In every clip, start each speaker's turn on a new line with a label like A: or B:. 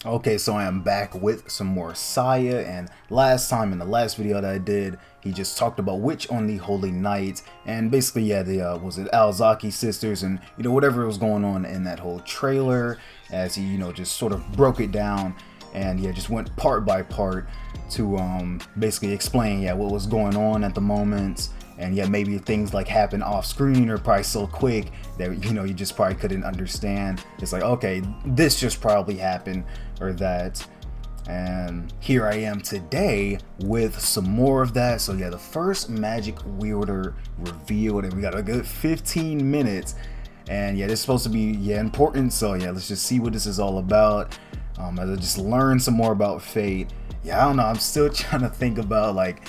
A: Okay, so I am back with some more Tsiah, and last time in the last video that I did, he just talked about Witch on the Holy Night, and basically, yeah, the was it Alzaki sisters, and whatever was going on in that whole trailer, as he just sort of broke it down, and yeah, just went part by part to basically explain what was going on at the moment. And yeah, maybe things like happen off screen or probably so quick that you just probably couldn't understand. It's like, okay, this just probably happened or that. And here I am today with some more of that. So yeah, the first magic wielder revealed, and we got a good 15 minutes. And yeah, this is supposed to be important. So yeah, let's just see what this is all about. As I just learn some more about Fate. Yeah, I don't know. I'm still trying to think about like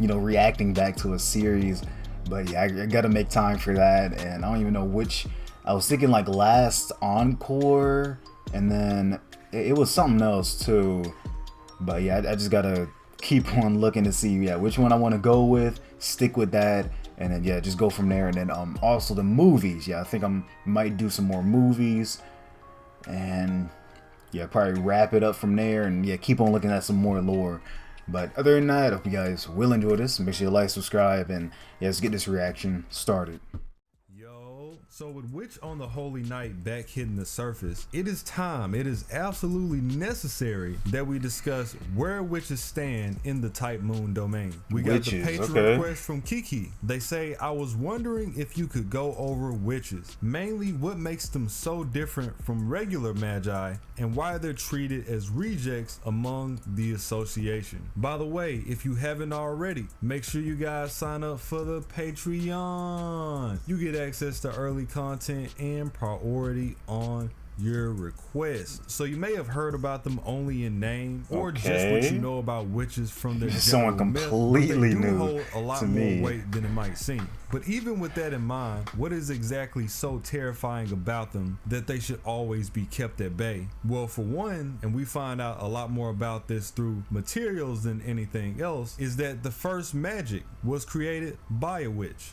A: reacting back to a series, but yeah, I gotta make time for that. And I don't even know which. I was thinking like last Encore, and then it was something else too. But yeah, I just gotta keep on looking to see which one I want to go with, stick with that, and then just go from there. And then also the movies. I think I might do some more movies, and probably wrap it up from there, and keep on looking at some more lore. But other than that, I hope you guys will enjoy this. Make sure you like, subscribe, and let's get this reaction started.
B: So with Witch on the Holy Night back hitting the surface, it is time, it is absolutely necessary that we discuss where witches stand in the Type Moon domain. We got the Patreon request from Kiki. They say, I was wondering if you could go over witches, mainly what makes them so different from regular magi and why they're treated as rejects among the association. By the way, if you haven't already, make sure you guys sign up for the Patreon. You get access to early content and priority on your request. So you may have heard about them only in name, or just what you know about witches from their
A: someone completely
B: myth, but they do
A: new
B: hold a lot
A: to
B: more
A: me.
B: weight than it might seem. But even with that in mind, what is exactly so terrifying about them that they should always be kept at bay? Well, for one, and we find out a lot more about this through materials than anything else, is that the first magic was created by a witch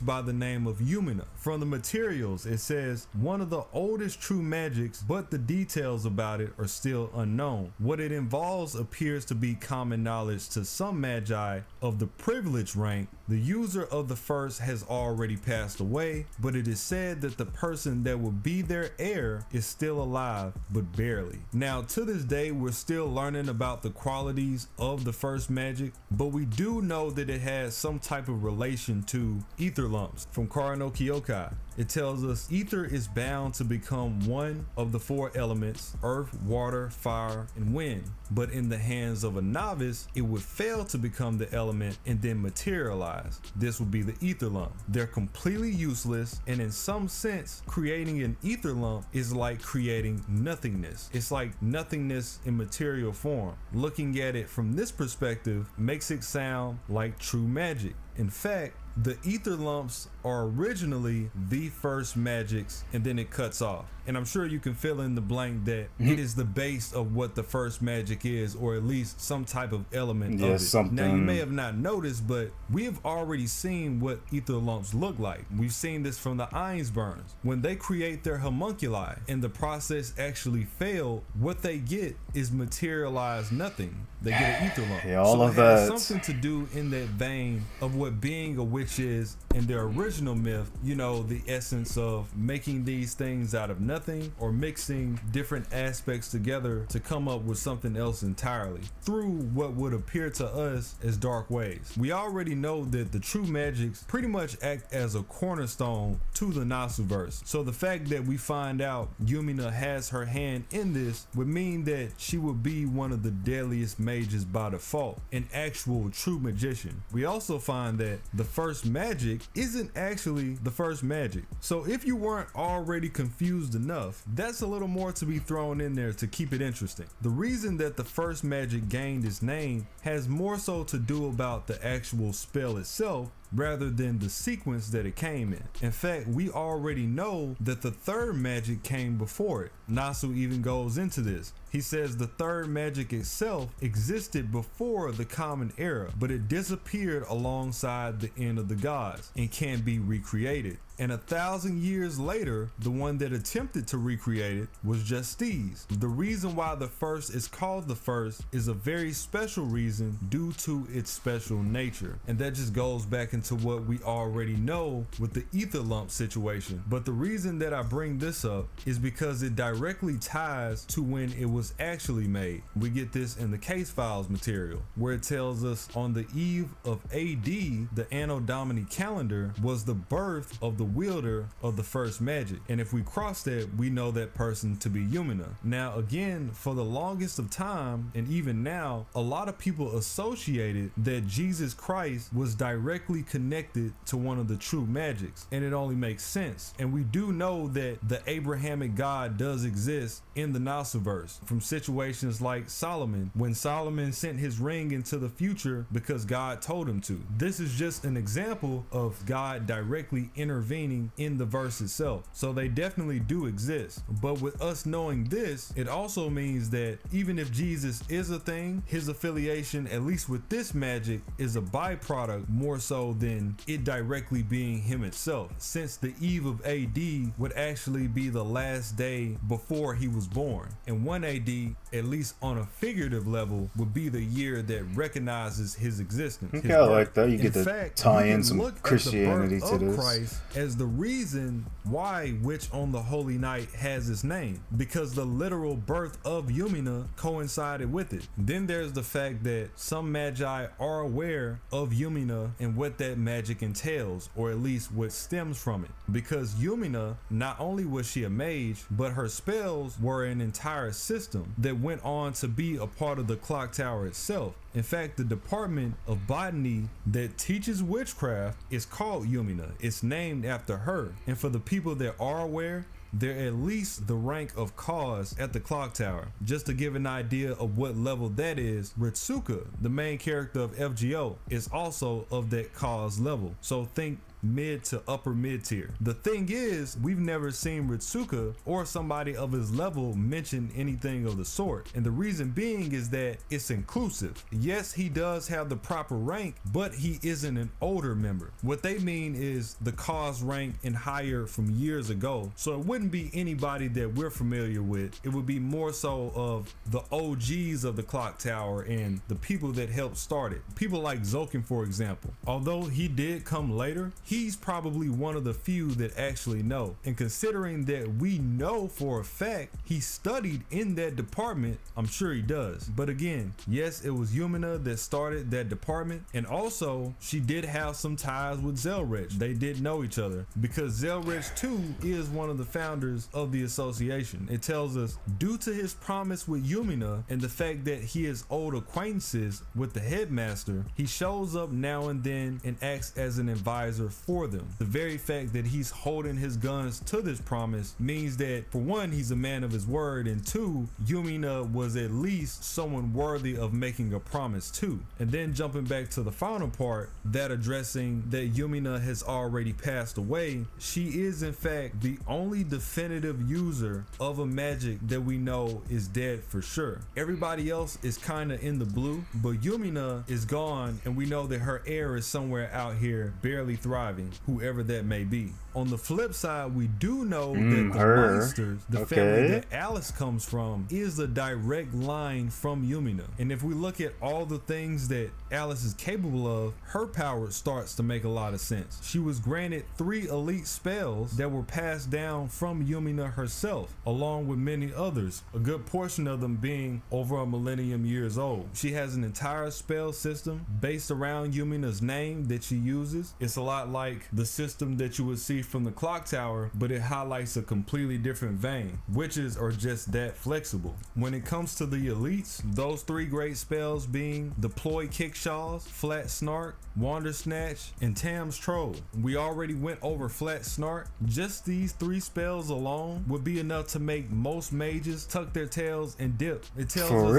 B: by the name of Yumina. From the materials, it says one of the oldest true magics, but the details about it are still unknown. What it involves appears to be common knowledge to some magi of the privileged rank. The user of the first has already passed away, but it is said that the person that will be their heir is still alive, but barely. Now, to this day, we're still learning about the qualities of the first magic, but we do know that it has some type of relation to ether lumps from Kara no Kyokai. It tells us ether is bound to become one of the four elements: earth, water, fire, and wind. But in the hands of a novice, it would fail to become the element and then materialize. This would be the ether lump. They're completely useless, and in some sense, creating an ether lump is like creating nothingness. It's like nothingness in material form. Looking at it from this perspective makes it sound like true magic. In fact, the ether lumps are originally the first magics, and then it cuts off. And I'm sure you can fill in the blank that it is the base of what the first magic is, or at least some type of element of it.
A: Something.
B: Now, you may have not noticed, but we have already seen what ether lumps look like. We've seen this from the Einsburns. When they create their homunculi and the process actually failed, what they get is materialized nothing. They get an ether lump.
A: All
B: so
A: of
B: it has
A: that.
B: something to do in that vein of what being a witch is in their original myth, the essence of making these things out of nothing or mixing different aspects together to come up with something else entirely through what would appear to us as dark ways. We already know that the true magics pretty much act as a cornerstone to the Nasuverse. So the fact that we find out Yumina has her hand in this would mean that she would be one of the deadliest mages by default, an actual true magician. We also find that the first magic isn't actually the first magic. So if you weren't already confused enough, that's a little more to be thrown in there to keep it interesting. The reason that the first magic gained its name has more so to do about the actual spell itself rather than the sequence that it came in. In fact, we already know that the third magic came before it. Nasu even goes into this. He says the third magic itself existed before the Common Era, but it disappeared alongside the end of the gods and can be recreated. And 1,000 years later, the one that attempted to recreate it was Justice. The reason why the first is called the first is a very special reason due to its special nature. And that just goes back into what we already know with the ether lump situation. But the reason that I bring this up is because it directly ties to when it was actually made. We get this in the case files material, where it tells us on the eve of AD, the Anno Domini calendar was the birth of the wielder of the first magic. And if we cross that, we know that person to be Yumina. Now again, for the longest of time, and even now, a lot of people associated that Jesus Christ was directly connected to one of the true magics, and it only makes sense. And we do know that the Abrahamic God does exist in the Nossoverse from situations like Solomon, when Solomon sent his ring into the future because God told him to. This is just an example of God directly intervening in the verse itself. So they definitely do exist. But with us knowing this, it also means that even if Jesus is a thing, his affiliation, at least with this magic, is a byproduct more so than it directly being him itself, since the eve of AD would actually be the last day before he was born. And 1 AD, at least on a figurative level, would be the year that recognizes his existence.
A: Okay, I like that. You get to tie in some Christianity to this.
B: Christ as the reason why Witch on the Holy Night has its name, because the literal birth of Yumina coincided with it. Then there's the fact that some magi are aware of Yumina and what that magic entails, or at least what stems from it. Because Yumina, not only was she a mage, but her spells were an entire system that went on to be a part of the clock tower itself. In fact, the department of botany that teaches witchcraft is called Yumina. It's named after her. And for the people that are aware, they're at least the rank of cause at the clock tower. Just to give an idea of what level that is, Ritsuka, the main character of FGO, is also of that cause level. So think mid to upper mid tier. The thing is, we've never seen Ritsuka or somebody of his level mention anything of the sort. And the reason being is that it's inclusive. Yes, he does have the proper rank, but he isn't an older member. What they mean is the cause rank and higher from years ago. So it wouldn't be anybody that we're familiar with. It would be more so of the OGs of the clock tower and the people that helped start it. People like Zokin, for example. Although he did come later, he's probably one of the few that actually know. And considering that we know for a fact he studied in that department, I'm sure he does. But again, yes, it was Yumina that started that department, and also she did have some ties with Zelrich. They did know each other because Zelrich too is one of the founders of the association. It tells us, due to his promise with Yumina and the fact that he has old acquaintances with the headmaster, he shows up now and then and acts as an advisor for them. The very fact that he's holding his guns to this promise means that, for one, he's a man of his word, and two, Yumina was at least someone worthy of making a promise to. And then jumping back to the final part, that addressing that Yumina has already passed away, she is in fact the only definitive user of a magic that we know is dead for sure. Everybody else is kind of in the blue, but Yumina is gone, and we know that her heir is somewhere out here barely thriving, whoever that may be. On the flip side, we do know that the Monsters, the family that Alice comes from, is a direct line from Yumina. And if we look at all the things that Alice is capable of, her power starts to make a lot of sense. She was granted 3 elite spells that were passed down from Yumina herself, along with many others, a good portion of them being over a millennium years old. She has an entire spell system based around Yumina's name that she uses. It's a lot like the system that you would see from the clock tower, but it highlights a completely different vein. Witches are just that flexible. When it comes to the elites, those 3 great spells being Deploy Kickshaws, Flat Snark, Wander Snatch, and Tam's Troll. We already went over Flat Snark. Just these 3 spells alone would be enough to make most mages tuck their tails and dip. It tells us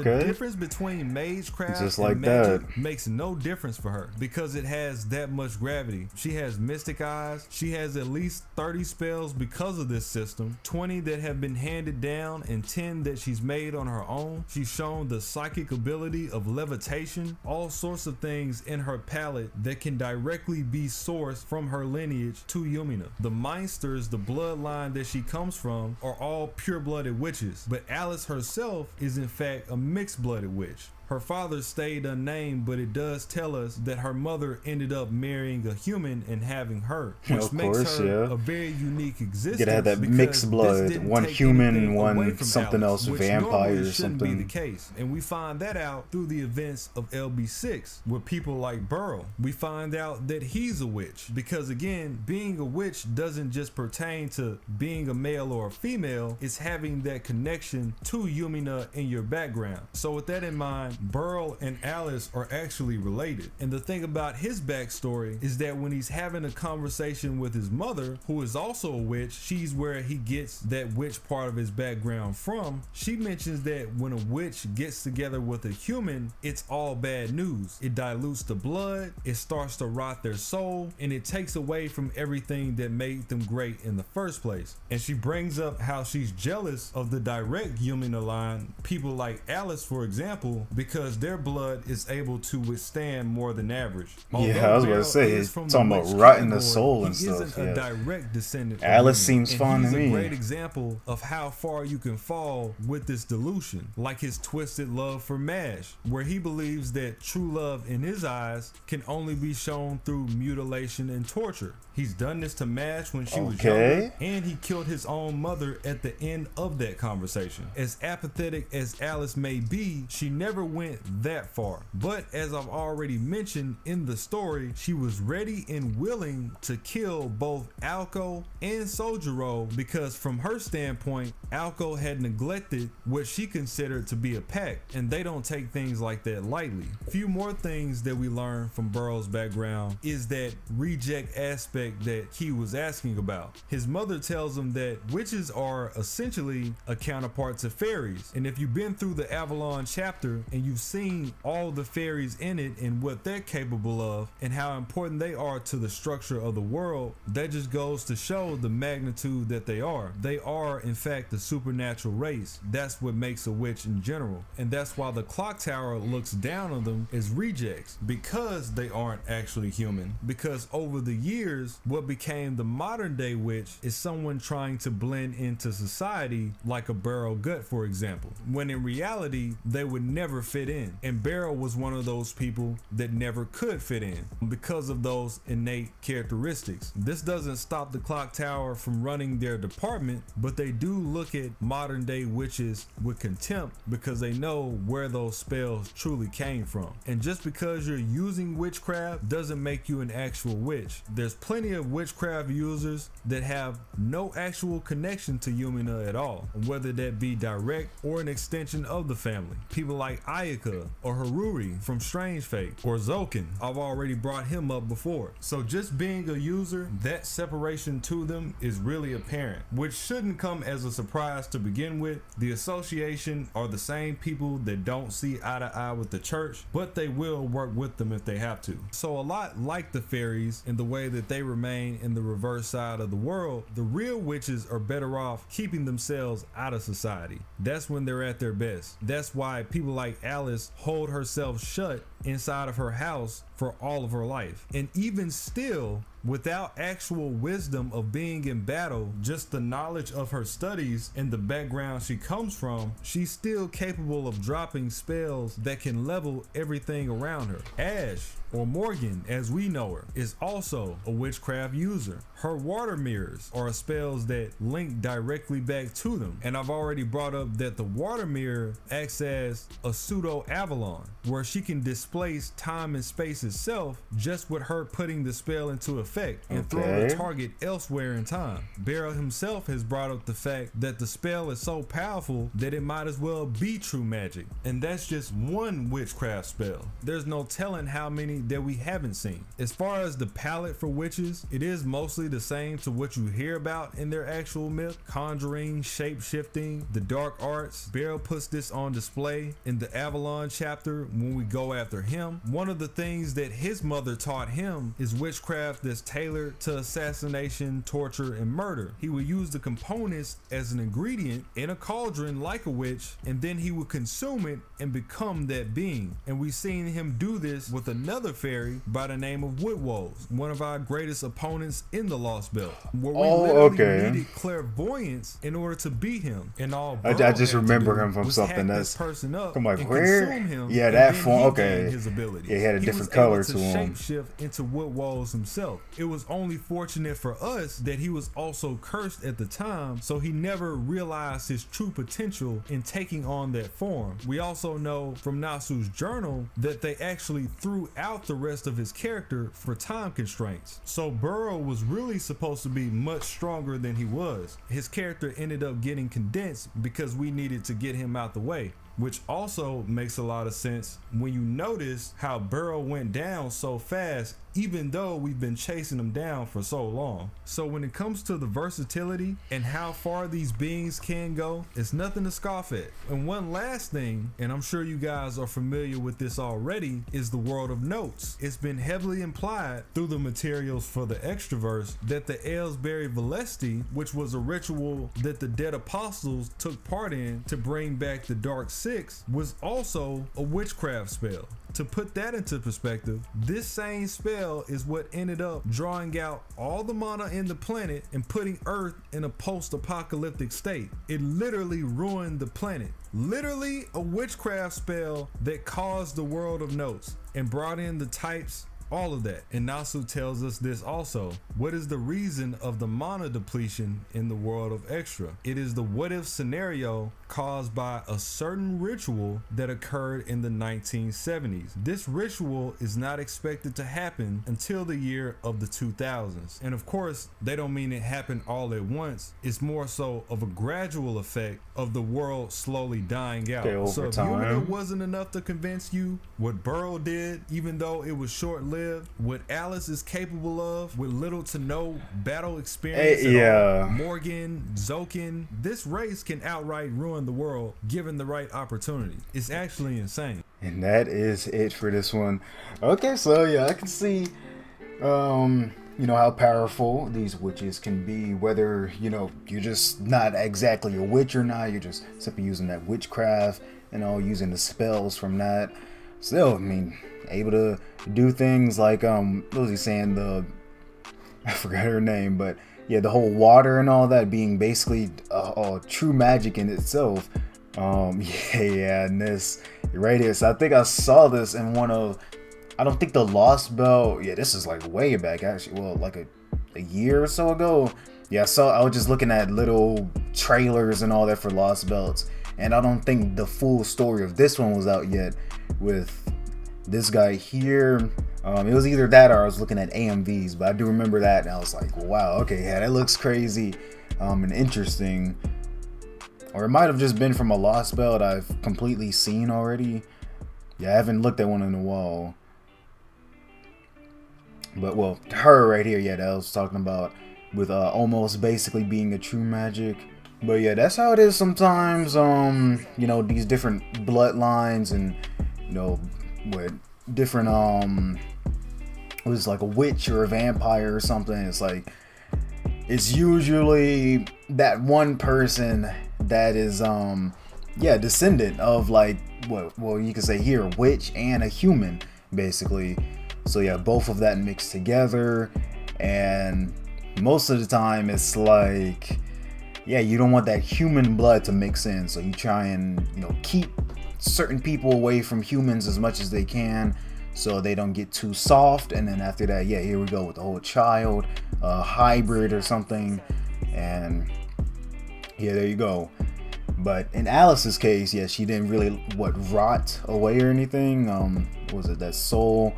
B: that the difference between magecraft
A: just
B: and
A: like
B: magic
A: that
B: makes no difference for her because it has that much gravity. She has mystic eyes, she She has at least 30 spells because of this system, 20 that have been handed down and 10 that she's made on her own. She's shown the psychic ability of levitation, all sorts of things in her palette that can directly be sourced from her lineage to Yumina. The Meinsters, the bloodline that she comes from, are all pure-blooded witches, but Alice herself is in fact a mixed-blooded witch. Her father stayed unnamed, but it does tell us that her mother ended up marrying a human and having her, which makes her a very unique existence.
A: You gotta have that mixed blood, one human, one something else, vampire or something.
B: Be the case, and we find that out through the events of LB6 with people like Burl. We find out that he's a witch because, again, being a witch doesn't just pertain to being a male or a female; it's having that connection to Yumina in your background. So with that in mind, Burl and Alice are actually related. And the thing about his backstory is that when he's having a conversation with his mother, who is also a witch, she's where he gets that witch part of his background from. She mentions that when a witch gets together with a human, it's all bad news. It dilutes the blood, it starts to rot their soul, and it takes away from everything that made them great in the first place. And she brings up how she's jealous of the direct Yumina line, people like Alice, for example, because their blood is able to withstand more than average.
A: Although I was about to say, it's talking about rotting the soul and stuff.
B: Isn't a direct descendant.
A: Alice seems fun to me.
B: He's a great example of how far you can fall with this delusion, like his twisted love for MASH, where he believes that true love in his eyes can only be shown through mutilation and torture. He's done this to MASH when she was younger, and he killed his own mother at the end of that conversation. As apathetic as Alice may be, she never went that far. But as I've already mentioned in the story, she was ready and willing to kill both Alco and Sojiro because from her standpoint, Alco had neglected what she considered to be a pact, and they don't take things like that lightly. A few more things that we learn from Burl's background is that reject aspect that he was asking about. His mother tells him that witches are essentially a counterpart to fairies, and if you've been through the Avalon chapter and you've seen all the fairies in it and what they're capable of and how important they are to the structure of the world, that just goes to show the magnitude that they are. They are in fact the supernatural race. That's what makes a witch in general, and that's why the clock tower looks down on them as rejects, because they aren't actually human. Because over the years, what became the modern day witch is someone trying to blend into society, like a Barrow Gut, for example, when in reality they would never fit in. And Barrow was one of those people that never could fit in because of those innate characteristics. This doesn't stop the clock tower from running their department, but they do look at modern day witches with contempt because they know where those spells truly came from. And just because you're using witchcraft doesn't make you an actual witch. There's plenty of witchcraft users that have no actual connection to Yumina at all, whether that be direct or an extension of the family. People like Ayaka or Haruri from Strange Fate, or Zokin. I've already brought him up before. So just being a user, that separation to them is really apparent, which shouldn't come as a surprise to begin with. The association are the same people that don't see eye to eye with the church, but they will work with them if they have to. So a lot like the fairies in the way that they remain in the reverse side of the world, the real witches are better off keeping themselves out of society. That's when they're at their best. That's why people like Alice hold herself shut inside of her house for all of her life. And even still, without actual wisdom of being in battle, just the knowledge of her studies and the background she comes from, she's still capable of dropping spells that can level everything around her. Ash, or Morgan as we know her, is also a witchcraft user. Her water mirrors are spells that link directly back to them. And I've already brought up that the water mirror acts as a pseudo Avalon, where she can displace time and space itself just with her putting the spell into effect and throw the target elsewhere in time. Barrow himself has brought up the fact that the spell is so powerful that it might as well be true magic, and that's just one witchcraft spell. There's no telling how many that we haven't seen. As far as the palette for witches, it is mostly the same to what you hear about in their actual myth: conjuring, shape-shifting, the dark arts. Barrow puts this on display in the Avalon chapter when we go after him. One of the things that his mother taught him is witchcraft that's tailored to assassination, torture, and murder. He would use the components as an ingredient in a cauldron like a witch, and then he would consume it and become that being. And we've seen him do this with another fairy by the name of Woodwolves, one of our greatest opponents in the Lost Belt, where we literally needed clairvoyance in order to beat him. And all
A: I just remember him from something that's
B: person up.
A: I'm like,
B: and
A: where?
B: Him,
A: yeah, that form. Okay,
B: his abilities.
A: Yeah, he had a different color to him.
B: Shapeshift into Woodwolves himself. It was only fortunate for us that he was also cursed at the time, so he never realized his true potential in taking on that form. We also know from Nasu's journal that they actually threw out the rest of his character for time constraints. So Burrow was really supposed to be much stronger than he was. His character ended up getting condensed because we needed to get him out the way, which also makes a lot of sense when you notice how Burrow went down so fast, even though we've been chasing him down for so long. So when it comes to the versatility and how far these beings can go, it's nothing to scoff at. And one last thing, and I'm sure you guys are familiar with this already, is the world of notes. It's been heavily implied through the materials for the Extraverse that the Aylesbury Velesti, which was a ritual that the dead apostles took part in to bring back the Dark Six, was also a witchcraft spell. To put that into perspective, this same spell is what ended up drawing out all the mana in the planet and putting Earth in a post-apocalyptic state. It literally ruined the planet. Literally a witchcraft spell that caused the world of notes and brought in the types, all of that. And Nasu tells us this also. What is the reason of the mana depletion in the world of Extra? It is the what if scenario caused by a certain ritual that occurred in the 1970s. This ritual is not expected to happen until the year of the 2000s. And of course, they don't mean it happened all at once. It's more so of a gradual effect of the world slowly dying out. So if Yumina wasn't enough to convince you, what Burrow did, even though it was short-lived, what Alice is capable of with little to no battle experience at all, Morgan, Zokin, this race can outright ruin the world given the right opportunity. It's actually insane.
A: And that is it for this one. Okay, so yeah, I can see you know how powerful these witches can be, whether you know you're just not exactly a witch or not, you're just simply using that witchcraft, you know, using the spells from that. Still, I mean, able to do things like what was he saying, I forgot her name, but yeah, the whole water and all that being basically true magic in itself. And this right here, so I think I saw this in one of, I don't think the Lost Belt, yeah, this is like way back actually, well, like a year or so ago. Yeah, so I was just looking at little trailers and all that for Lost Belts, and I don't think the full story of this one was out yet with this guy here. It was either that or I was looking at AMVs, but I do remember that, and I was like, wow, okay, yeah, that looks crazy and interesting. Or it might have just been from a Lost Belt I've completely seen already. Yeah, I haven't looked at one in a while. But, well, her right here, yeah, that I was talking about, with almost basically being a true magic. But yeah, that's how it is sometimes, you know, these different bloodlines and, you know, with different, it was like a witch or a vampire or something. It's like, it's usually that one person that is, yeah, descendant of like, well, you could say here, a witch and a human, basically. So yeah, both of that mixed together, and most of the time it's like, yeah, you don't want that human blood to mix in, so you try and, you know, keep certain people away from humans as much as they can so they don't get too soft. And then after that, yeah, here we go with the whole child hybrid or something, and yeah, there you go. But in Alice's case, yeah, she didn't really rot away or anything. What was it, that soul?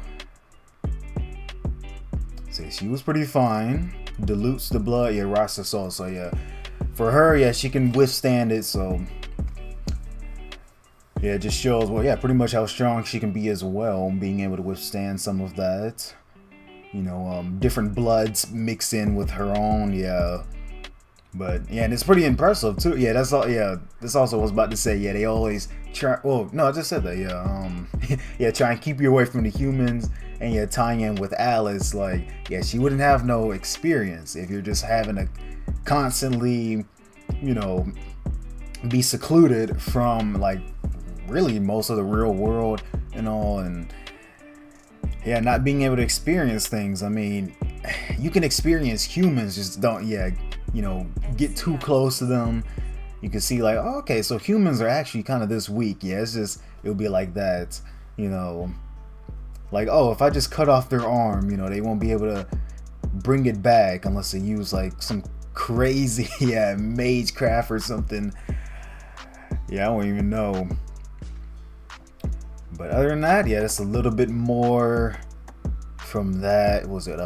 A: So she was pretty fine. Dilutes the blood, yeah, rots the soul. So yeah, for her, yeah, she can withstand it. So yeah, it just shows, well, yeah, pretty much how strong she can be as well, being able to withstand some of that. You know, different bloods mix in with her own, yeah. But yeah, and it's pretty impressive too. Yeah, that's all. Yeah, that's also what I was about to say. Yeah, they always try. Well, no, I just said that. Yeah, yeah, try and keep you away from the humans. And yeah, tying in with Alice, like, yeah, she wouldn't have no experience if you're just having to constantly, you know, be secluded from like really most of the real world and all, and yeah, not being able to experience things. I mean, you can experience humans, just don't, yeah, you know, get too close to them. You can see like, oh, okay, so humans are actually kind of this weak. Yeah, it's just, it'll be like that, you know, like, oh, if I just cut off their arm, you know, they won't be able to bring it back unless they use like some crazy, yeah, magecraft or something. Yeah, I don't even know. But other than that, yeah, that's a little bit more from that. What was it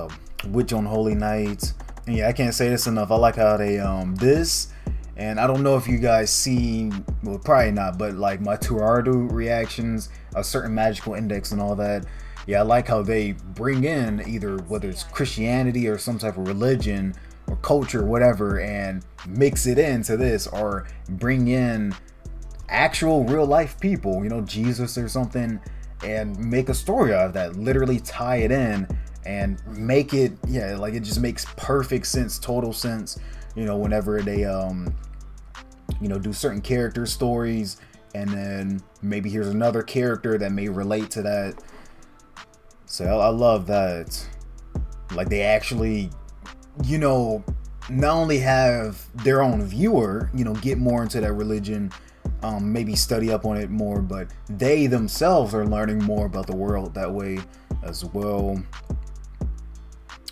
A: Witch on Holy Night? And yeah, I can't say this enough. I like how they this, and I don't know if you guys seen, well, probably not, but like my Turardu reactions, a certain magical index and all that. Yeah, I like how they bring in either whether it's Christianity or some type of religion or culture, whatever, and mix it into this, or bring in actual real life people, you know, Jesus or something, and make a story out of that. Literally tie it in and make it, yeah, like it just makes perfect sense, total sense, you know, whenever they you know, do certain character stories, and then maybe here's another character that may relate to that. So I love that. Like they actually, you know, not only have their own viewer, you know, get more into that religion, maybe study up on it more, but they themselves are learning more about the world that way as well.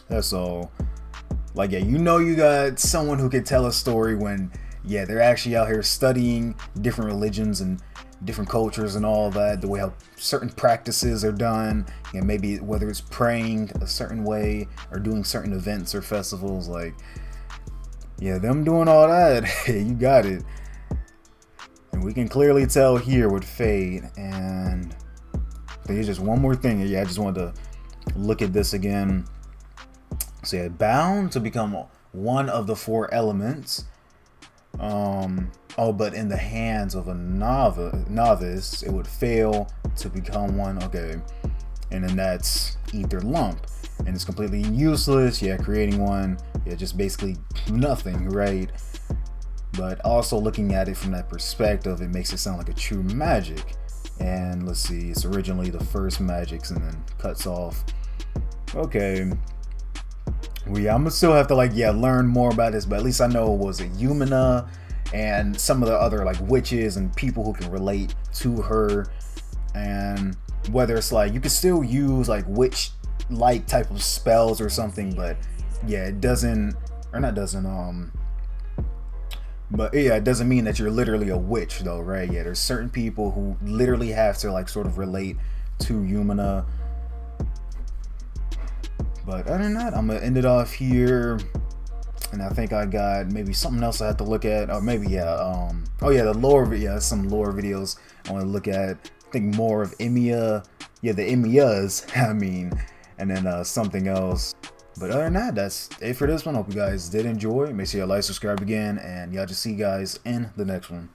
A: That's all. Like, yeah, you know, you got someone who can tell a story when, yeah, they're actually out here studying different religions and different cultures and all that, the way how certain practices are done, and maybe whether it's praying a certain way or doing certain events or festivals, like, yeah, them doing all that, you got it. And we can clearly tell here with Fade. And there's just one more thing. Yeah, I just wanted to look at this again. So yeah, bound to become one of the four elements. Oh, but in the hands of a novice, it would fail to become one. Okay, and then that's ether lump, and it's completely useless. Yeah, creating one, yeah, just basically nothing, right? But also looking at it from that perspective, it makes it sound like a true magic. And let's see, it's originally the first magics and then cuts off. Okay. Well, yeah, I'm gonna still have to like, yeah, learn more about this, but at least I know, was it Yumina and some of the other like witches and people who can relate to her, and whether it's like you can still use like witch like type of spells or something, but yeah, it doesn't, or not doesn't, but yeah, it doesn't mean that you're literally a witch though, right? Yeah, there's certain people who literally have to like sort of relate to Yumina. But other than that, I'm gonna end it off here. And I think I got maybe something else I have to look at, or maybe yeah, oh yeah, the lore, yeah, some lore videos I want to look at. I think more of Emiya, yeah, the Emiyas, I mean, and then something else. But other than that, that's it for this one. Hope you guys did enjoy. Make sure you like, subscribe again, and y'all just see you guys in the next one.